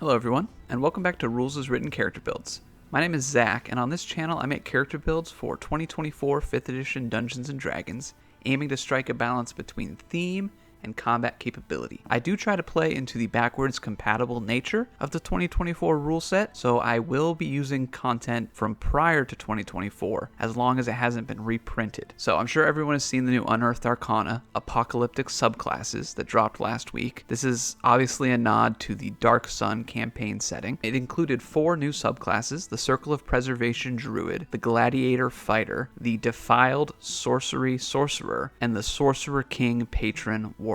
Hello everyone, and welcome back to Rules as Written Character Builds. My name is Zach, and on this channel I make character builds for 2024 5th edition Dungeons & Dragons, aiming to strike a balance between theme and combat capability. I do try to play into the backwards compatible nature of the 2024 rule set, so I will be using content from prior to 2024 as long as it hasn't been reprinted. So I'm sure everyone has seen the new Unearthed Arcana, Apocalyptic Subclasses that dropped last week. This is obviously a nod to the Dark Sun campaign setting. It included 4 new subclasses: the Circle of Preservation Druid, the Gladiator Fighter, the Defiled Sorcery Sorcerer, and the Sorcerer King Patron Warlock.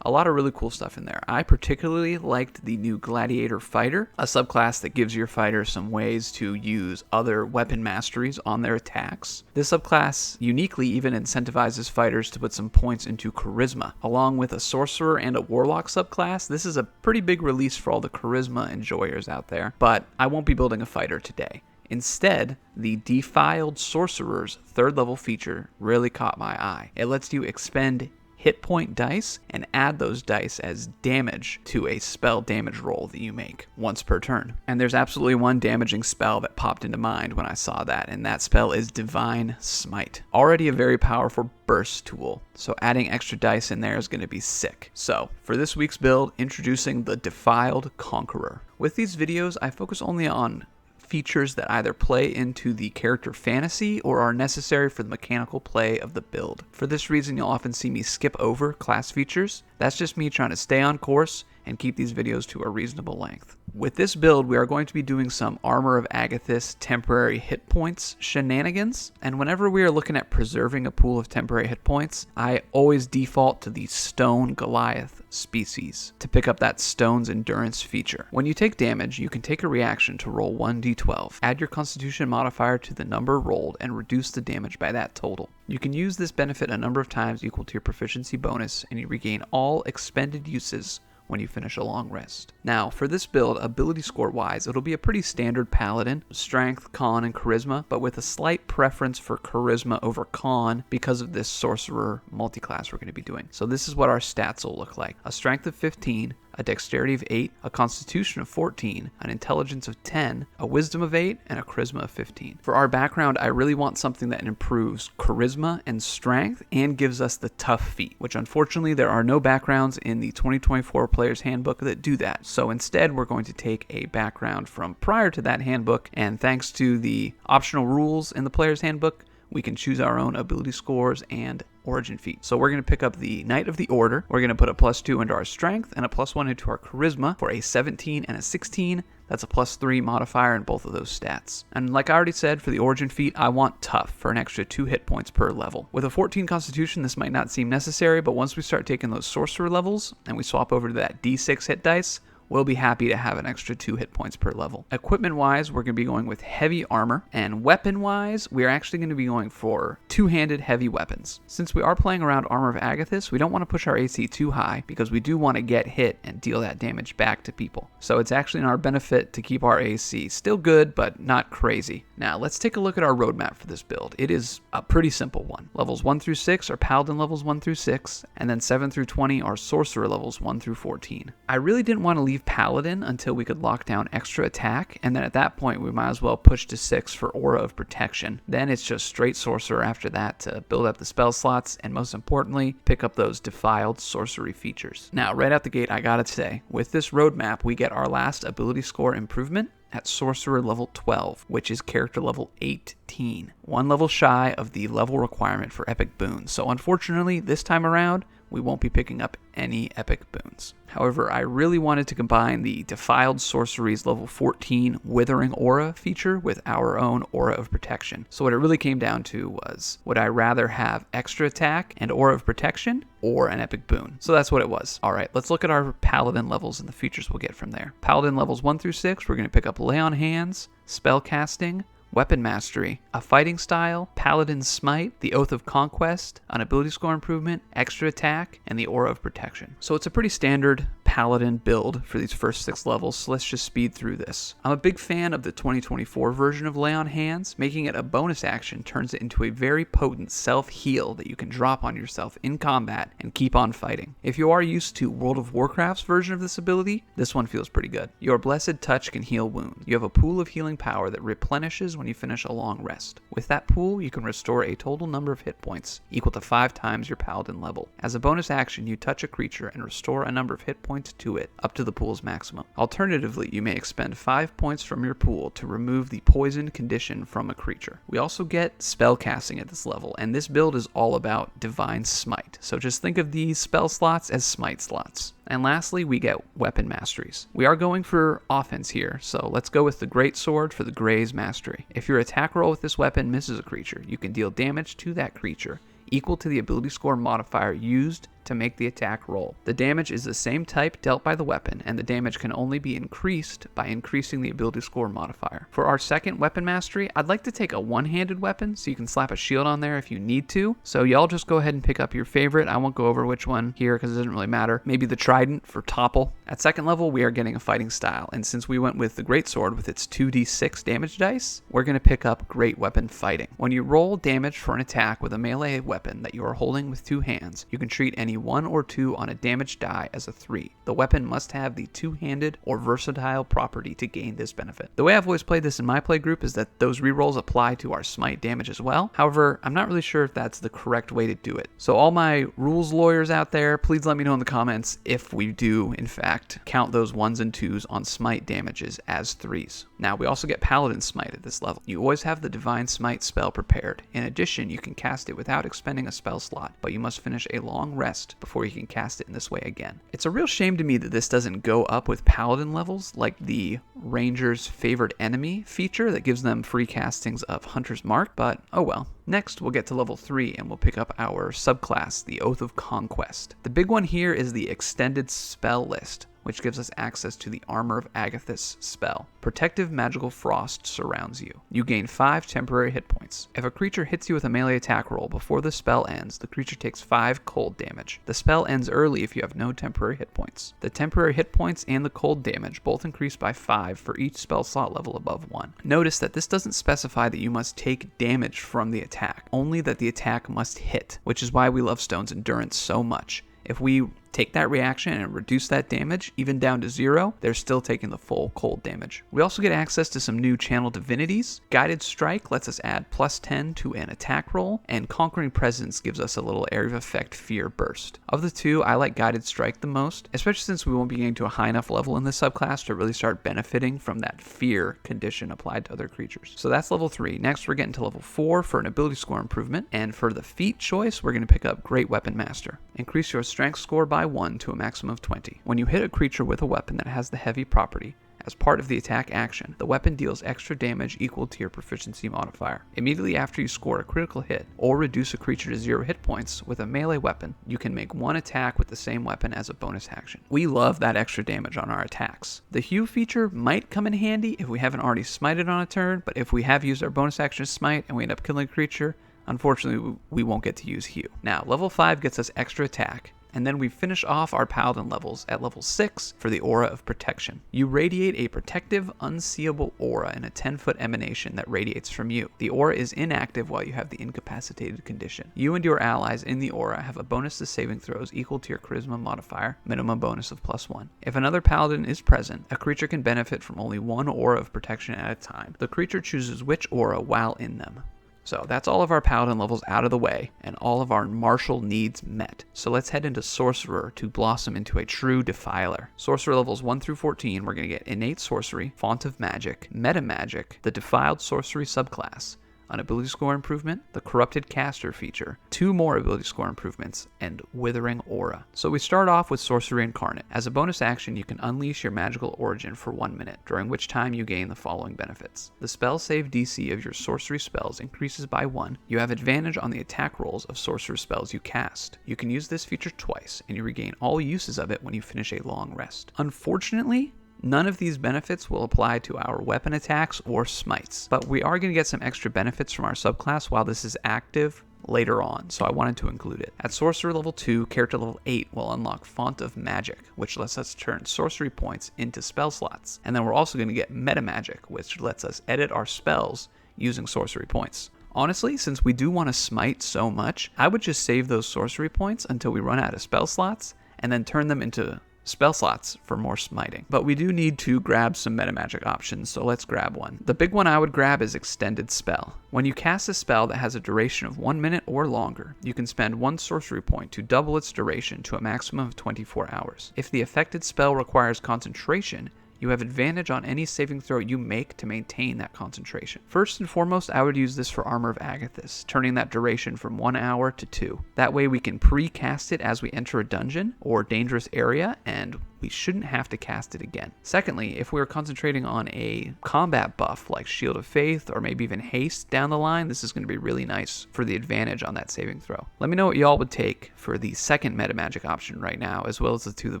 A lot of really cool stuff in there. I particularly liked the new Gladiator Fighter, a subclass that gives your fighter some ways to use other weapon masteries on their attacks. This subclass uniquely even incentivizes fighters to put some points into Charisma. Along with a Sorcerer and a Warlock subclass, this is a pretty big release for all the Charisma enjoyers out there, but I won't be building a fighter today. Instead, the Defiled Sorcerer's 3rd level feature really caught my eye. It lets you expend hit point dice and add those dice as damage to a spell damage roll that you make once per turn. And there's absolutely one damaging spell that popped into mind when I saw that, and that spell is Divine Smite. Already a very powerful burst tool, so adding extra dice in there is going to be sick. So for this week's build, introducing the Defiled Conqueror. With these videos, I focus only on features that either play into the character fantasy or are necessary for the mechanical play of the build. For this reason, you'll often see me skip over class features. That's just me trying to stay on course and keep these videos to a reasonable length. With this build, we are going to be doing some Armor of Agathys temporary hit points shenanigans, and whenever we are looking at preserving a pool of temporary hit points, I always default to the Stone Goliath species to pick up that Stone's Endurance feature. When you take damage, you can take a reaction to roll 1d12. Add your Constitution modifier to the number rolled and reduce the damage by that total. You can use this benefit a number of times equal to your proficiency bonus, and you regain all expended uses when you finish a long rest. Now, for this build, ability score wise, it'll be a pretty standard Paladin, strength, con, and charisma, but with a slight preference for charisma over con because of this Sorcerer Multiclass we're going to be doing. So this is what our stats will look like: a strength of 15, a dexterity of 8, a constitution of 14, an intelligence of 10, a wisdom of 8, and a charisma of 15. For our background, I really want something that improves charisma and strength and gives us the tough feat, which unfortunately there are no backgrounds in the 2024 Player's Handbook that do that. So instead, we're going to take a background from prior to that handbook, and thanks to the optional rules in the Player's Handbook, we can choose our own ability scores and origin feat. So we're going to pick up the Knight of the Order. We're going to put a +2 into our strength and a +1 into our charisma for a 17 and a 16. That's a +3 modifier in both of those stats. And like I already said, for the origin feat, I want tough for an extra 2 hit points per level. With a 14 constitution, this might not seem necessary, but once we start taking those sorcerer levels and we swap over to that d6 hit dice, we'll be happy to have an extra 2 hit points per level. Equipment-wise, we're going to be going with heavy armor, and weapon-wise, we're actually going to be going for two-handed heavy weapons. Since we are playing around Armor of Agathys, we don't want to push our AC too high because we do want to get hit and deal that damage back to people. So it's actually in our benefit to keep our AC still good, but not crazy. Now, let's take a look at our roadmap for this build. It is a pretty simple one. Levels 1 through 6 are Paladin levels 1 through 6, and then 7 through 20 are Sorcerer levels 1 through 14. I really didn't want to leave Paladin until we could lock down extra attack, and then at that point we might as well push to 6 for Aura of Protection. Then it's just straight Sorcerer after that to build up the spell slots, and most importantly, pick up those Defiled Sorcery features. Now, right out the gate, I gotta say, with this roadmap, we get our last ability score improvement at Sorcerer level 12, which is character level 18. One level shy of the level requirement for epic boons. So unfortunately, this time around, we won't be picking up any epic boons. However, I really wanted to combine the Defiled Sorcery's level 14 Withering Aura feature with our own Aura of Protection. So what it really came down to was, would I rather have extra attack and Aura of Protection or an epic boon? So that's what it was. All right, let's look at our Paladin levels and the features we'll get from there. Paladin levels 1 through 6, we're going to pick up Lay on Hands, Spell Casting, Weapon Mastery, a Fighting Style, Paladin Smite, the Oath of Conquest, an Ability Score Improvement, Extra Attack, and the Aura of Protection. So it's a pretty standard Paladin build for these first 6 levels, so let's just speed through this. I'm a big fan of the 2024 version of Lay on Hands. Making it a bonus action turns it into a very potent self-heal that you can drop on yourself in combat and keep on fighting. If you are used to World of Warcraft's version of this ability, this one feels pretty good. Your Blessed Touch can heal wounds. You have a pool of healing power that replenishes when you finish a long rest. With that pool, you can restore a total number of hit points equal to 5 times your Paladin level. As a bonus action, you touch a creature and restore a number of hit points to it, up to the pool's maximum. Alternatively, you may expend 5 points from your pool to remove the poisoned condition from a creature. We also get spell casting at this level, and this build is all about Divine Smite, so just think of these spell slots as smite slots. And lastly, we get weapon masteries. We are going for offense here, so let's go with the Great Sword for the Gray's Mastery. If your attack roll with this weapon misses a creature, you can deal damage to that creature equal to the ability score modifier used to make the attack roll. The damage is the same type dealt by the weapon, and the damage can only be increased by increasing the ability score modifier. For our second weapon mastery, I'd like to take a one-handed weapon so you can slap a shield on there if you need to. So y'all just go ahead and pick up your favorite. I won't go over which one here because it doesn't really matter. Maybe the trident for topple. At second level, we are getting a fighting style, and since we went with the Great Sword with its 2d6 damage dice, we're going to pick up Great Weapon Fighting. When you roll damage for an attack with a melee weapon that you are holding with 2 hands, you can treat any 1 or 2 on a damage die as a 3. The weapon must have the two-handed or versatile property to gain this benefit. The way I've always played this in my play group is that those rerolls apply to our smite damage as well. However, I'm not really sure if that's the correct way to do it. So all my rules lawyers out there, please let me know in the comments if we do, in fact, count those 1s and 2s on smite damages as 3s. Now, we also get Paladin Smite at this level. You always have the Divine Smite spell prepared. In addition, you can cast it without expending a spell slot, but you must finish a long rest before you can cast it in this way again. It's a real shame to me that this doesn't go up with Paladin levels, like the Ranger's Favored Enemy feature that gives them free castings of Hunter's Mark, but oh well. Next, we'll get to level 3 and we'll pick up our subclass, the Oath of Conquest. The big one here is the extended spell list, which gives us access to the Armor of Agathis spell. Protective Magical Frost surrounds you. You gain 5 temporary hit points. If a creature hits you with a melee attack roll before the spell ends, the creature takes 5 cold damage. The spell ends early if you have no temporary hit points. The temporary hit points and the cold damage both increase by 5 for each spell slot level above 1. Notice that this doesn't specify that you must take damage from the attack, only that the attack must hit, which is why we love Stone's Endurance so much. If we take that reaction and reduce that damage, even down to 0, they're still taking the full cold damage. We also get access to some new channel divinities. Guided Strike lets us add +10 to an attack roll, and Conquering Presence gives us a little area of effect fear burst. Of the two, I like Guided Strike the most, especially since we won't be getting to a high enough level in this subclass to really start benefiting from that fear condition applied to other creatures. So that's level 3. Next, we're getting to level 4 for an ability score improvement, and for the feat choice, we're going to pick up Great Weapon Master. Increase your strength score by 1 to a maximum of 20. When you hit a creature with a weapon that has the heavy property, as part of the attack action, the weapon deals extra damage equal to your proficiency modifier. Immediately after you score a critical hit, or reduce a creature to 0 hit points with a melee weapon, you can make 1 attack with the same weapon as a bonus action. We love that extra damage on our attacks. The hew feature might come in handy if we haven't already smited on a turn, but if we have used our bonus action to smite and we end up killing a creature, unfortunately we won't get to use hew. Now, level 5 gets us extra attack, and then we finish off our Paladin levels at level 6 for the Aura of Protection. You radiate a protective, unseeable aura in a 10-foot emanation that radiates from you. The aura is inactive while you have the incapacitated condition. You and your allies in the aura have a bonus to saving throws equal to your Charisma modifier, minimum bonus of +1. If another Paladin is present, a creature can benefit from only 1 Aura of Protection at a time. The creature chooses which aura while in them. So that's all of our Paladin levels out of the way, and all of our martial needs met. So let's head into Sorcerer to blossom into a true Defiler. Sorcerer levels 1 through 14, we're going to get Innate Sorcery, Font of Magic, Meta Magic, the Defiled Sorcery subclass, an ability score improvement, the Corrupted Caster feature, 2 more ability score improvements, and Withering Aura. So we start off with Sorcery Incarnate. As a bonus action, you can unleash your magical origin for 1 minute, during which time you gain the following benefits. The spell save DC of your sorcery spells increases by 1. You have advantage on the attack rolls of sorcerer spells you cast. You can use this feature twice, and you regain all uses of it when you finish a long rest. Unfortunately, none of these benefits will apply to our weapon attacks or smites, but we are going to get some extra benefits from our subclass while this is active later on, so I wanted to include it. At Sorcerer level 2, character level 8 will unlock Font of Magic, which lets us turn sorcery points into spell slots. And then we're also going to get Meta Magic, which lets us edit our spells using sorcery points. Honestly, since we do want to smite so much, I would just save those sorcery points until we run out of spell slots, and then turn them into spell slots for more smiting. But we do need to grab some meta magic options, so let's grab one. The big one I would grab is Extended Spell. When you cast a spell that has a duration of 1 minute or longer, you can spend 1 sorcery point to double its duration to a maximum of 24 hours. If the affected spell requires concentration, you have advantage on any saving throw you make to maintain that concentration. First and foremost, I would use this for Armor of Agathys, turning that duration from 1 hour to 2. That way we can pre-cast it as we enter a dungeon or dangerous area, and we shouldn't have to cast it again. Secondly, if we're concentrating on a combat buff like Shield of Faith or maybe even Haste down the line, this is going to be really nice for the advantage on that saving throw. Let me know what y'all would take for the second meta magic option right now, as well as the 2 that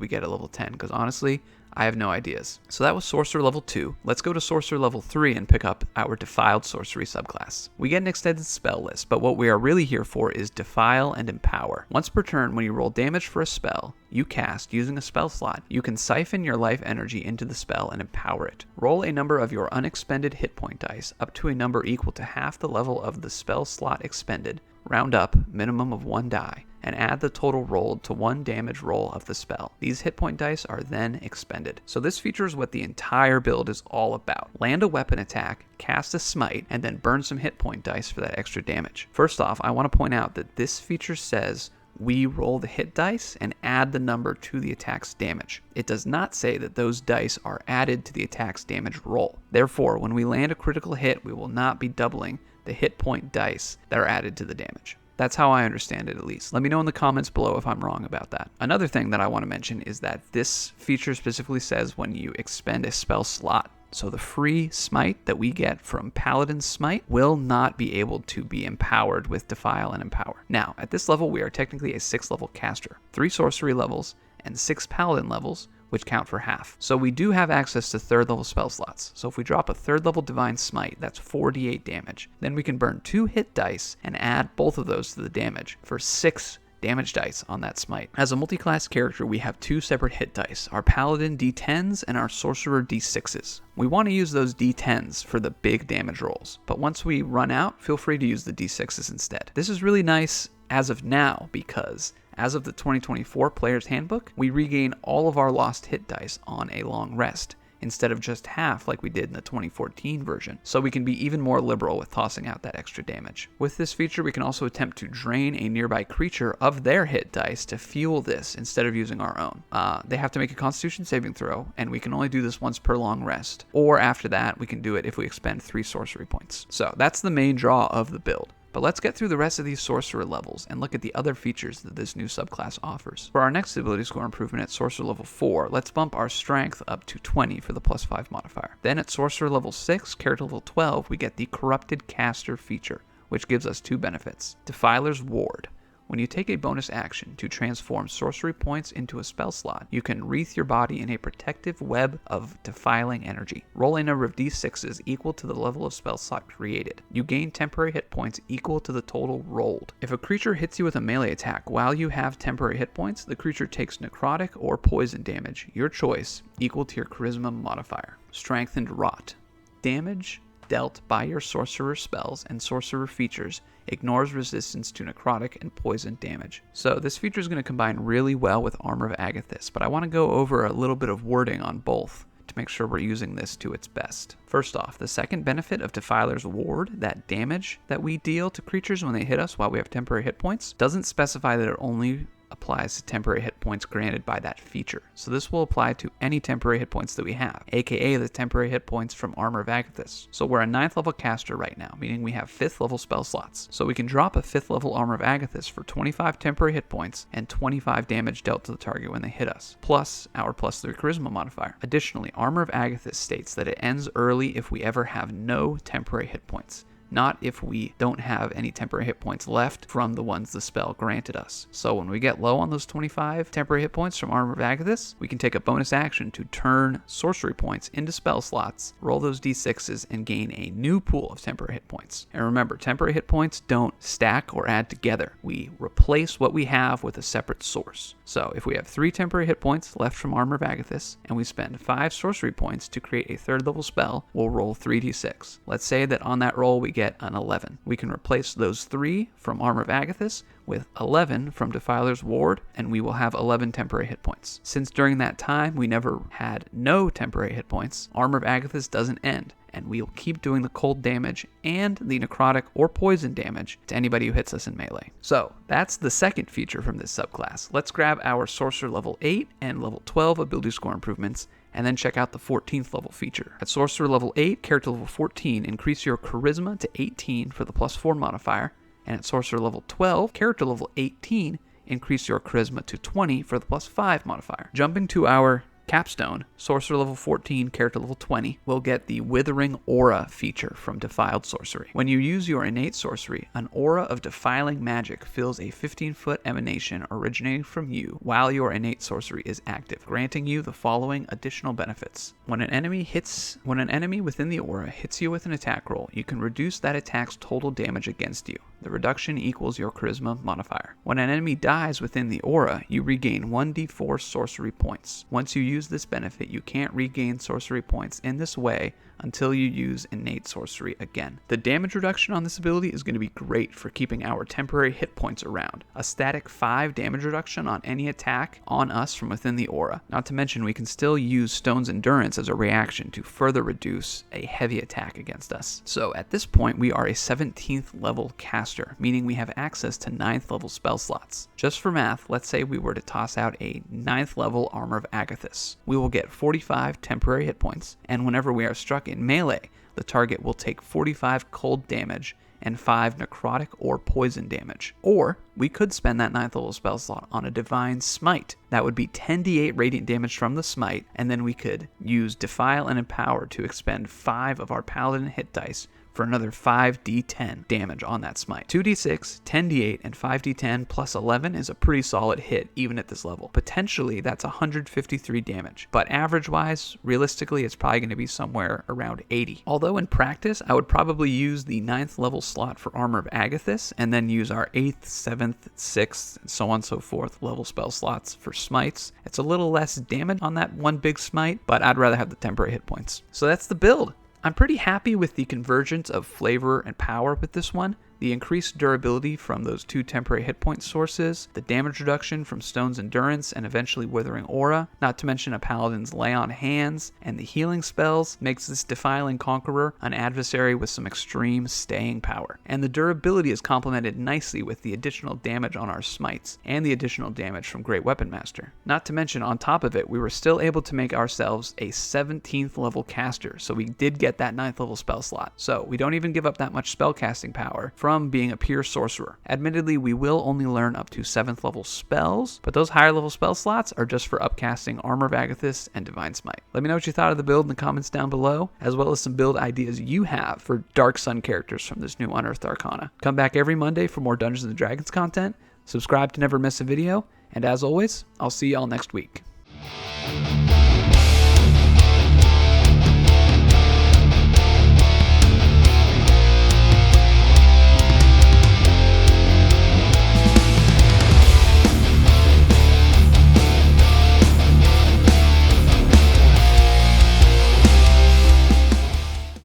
we get at level 10, because honestly, I have no ideas. So that was Sorcerer level 2. Let's go to Sorcerer level 3 and pick up our Defiled Sorcery subclass. We get an extended spell list, but what we are really here for is Defile and Empower. Once per turn, when you roll damage for a spell you cast using a spell slot, you can siphon your life energy into the spell and empower it. Roll a number of your unexpended hit point dice up to a number equal to half the level of the spell slot expended, round up, minimum of 1 die, and add the total rolled to 1 damage roll of the spell. These hit point dice are then expended. So this feature is what the entire build is all about. Land a weapon attack, cast a smite, and then burn some hit point dice for that extra damage. First off, I want to point out that this feature says we roll the hit dice and add the number to the attack's damage. It does not say that those dice are added to the attack's damage roll. Therefore, when we land a critical hit, we will not be doubling the hit point dice that are added to the damage. That's how I understand it, at least. Let me know in the comments below if I'm wrong about that. Another thing that I want to mention is that this feature specifically says when you expend a spell slot. So the free smite that we get from Paladin Smite will not be able to be empowered with Defile and Empower. Now, at this level, we are technically a 6th level caster, 3 sorcery levels, and 6 paladin levels, which count for half. So we do have access to 3rd level spell slots. So if we drop a 3rd level Divine Smite, that's 48 damage. Then we can burn 2 hit dice and add both of those to the damage for 6 damage dice on that smite. As a multi-class character, we have 2 separate hit dice, our Paladin D10s and our Sorcerer D6s. We want to use those D10s for the big damage rolls, but once we run out, feel free to use the D6s instead. This is really nice as of now because as of the 2024 Player's Handbook, we regain all of our lost hit dice on a long rest, instead of just half like we did in the 2014 version, so we can be even more liberal with tossing out that extra damage. With this feature, we can also attempt to drain a nearby creature of their hit dice to fuel this instead of using our own. They have to make a Constitution saving throw, and we can only do this once per long rest, or after that, we can do it if we expend 3 sorcery points. So that's the main draw of the build. But let's get through the rest of these sorcerer levels and look at the other features that this new subclass offers. For our next ability score improvement at sorcerer level 4, let's bump our strength up to 20 for the +5 modifier. Then at sorcerer level 6, character level 12, we get the Corrupted Caster feature, which gives us 2 benefits. Defiler's Ward. When you take a bonus action to transform sorcery points into a spell slot, you can wreath your body in a protective web of defiling energy. Roll a number of d6s equal to the level of spell slot created. You gain temporary hit points equal to the total rolled. If a creature hits you with a melee attack while you have temporary hit points, the creature takes necrotic or poison damage, your choice, equal to your charisma modifier. Strengthened Rot. Damage dealt by your sorcerer spells and sorcerer features ignores resistance to necrotic and poison damage. So this feature is going to combine really well with Armor of Agathys, but I want to go over a little bit of wording on both to make sure we're using this to its best. First off, the second benefit of Defiler's Ward, that damage that we deal to creatures when they hit us while we have temporary hit points, doesn't specify that it only applies to temporary hit points granted by that feature. So this will apply to any temporary hit points that we have, aka the temporary hit points from Armor of Agathys. So we're a 9th level caster right now, meaning we have 5th level spell slots. So we can drop a 5th level Armor of Agathys for 25 temporary hit points and 25 damage dealt to the target when they hit us, plus our +3 charisma modifier. Additionally, Armor of Agathys states that it ends early if we ever have no temporary hit points. not if we don't have any temporary hit points left from the ones the spell granted us. So when we get low on those 25 temporary hit points from Armor of Agathis, we can take a bonus action to turn sorcery points into spell slots, roll those d6s, and gain a new pool of temporary hit points. And remember, temporary hit points don't stack or add together. We replace what we have with a separate source. So if we have 3 temporary hit points left from Armor of Agathis, and we spend 5 sorcery points to create a 3rd level spell, we'll roll 3d6. Let's say that on that roll we get an 11. We can replace those 3 from Armor of Agathis with 11 from Defiler's Ward, and we will have 11 temporary hit points. Since during that time we never had no temporary hit points, Armor of Agathis doesn't end, and we'll keep doing the cold damage and the necrotic or poison damage to anybody who hits us in melee. So that's the second feature from this subclass. Let's grab our Sorcerer level 8 and level 12 ability score improvements, and then check out the 14th level feature. At Sorcerer level 8, character level 14, increase your Charisma to 18 for the +4 modifier, and at Sorcerer level 12, character level 18, increase your Charisma to 20 for the +5 modifier. Jumping to our Capstone, Sorcerer level 14, character level 20, will get the Withering Aura feature from Defiled Sorcery. When you use your innate sorcery, an aura of defiling magic fills a 15-foot emanation originating from you while your innate sorcery is active, granting you the following additional benefits. When an enemy within the aura hits you with an attack roll, you can reduce that attack's total damage against you. The reduction equals your Charisma modifier. When an enemy dies within the aura, you regain 1d4 sorcery points. Once you use this benefit, you can't regain sorcery points in this way until you use innate sorcery again. The damage reduction on this ability is going to be great for keeping our temporary hit points around. A static 5 damage reduction on any attack on us from within the aura. Not to mention, we can still use Stone's Endurance as a reaction to further reduce a heavy attack against us. So at this point, we are a 17th level caster, meaning we have access to 9th level spell slots. Just for math, let's say we were to toss out a 9th level Armor of Agathis. We will get 45 temporary hit points, and whenever we are struck in melee, the target will take 45 cold damage and 5 necrotic or poison damage. Or we could spend that 9th level spell slot on a Divine Smite. That would be 10d8 radiant damage from the smite, and then we could use Defile and Empower to expend 5 of our Paladin hit dice for another 5d10 damage on that smite. 2d6, 10d8, and 5d10 plus 11 is a pretty solid hit even at this level. Potentially, that's 153 damage, but average-wise, realistically, it's probably going to be somewhere around 80. Although in practice, I would probably use the 9th level slot for Armor of Agathis, and then use our 8th, 7th, 6th, and so on and so forth level spell slots for smites. It's a little less damage on that one big smite, but I'd rather have the temporary hit points. So that's the build. I'm pretty happy with the convergence of flavor and power with this one. The increased durability from those 2 temporary hit point sources, the damage reduction from Stone's Endurance and eventually Withering Aura, not to mention a Paladin's Lay on Hands, and the healing spells makes this Defiling Conqueror an adversary with some extreme staying power. And the durability is complemented nicely with the additional damage on our smites and the additional damage from Great Weapon Master. Not to mention, on top of it, we were still able to make ourselves a 17th level caster, so we did get that 9th level spell slot. So we don't even give up that much spellcasting power from being a pure sorcerer. Admittedly, we will only learn up to 7th level spells, but those higher level spell slots are just for upcasting Armor of Agathis and Divine Smite. Let me know what you thought of the build in the comments down below, as well as some build ideas you have for Dark Sun characters from this new Unearthed Arcana. Come back every Monday for more Dungeons & Dragons content, subscribe to never miss a video, and as always, I'll see y'all next week.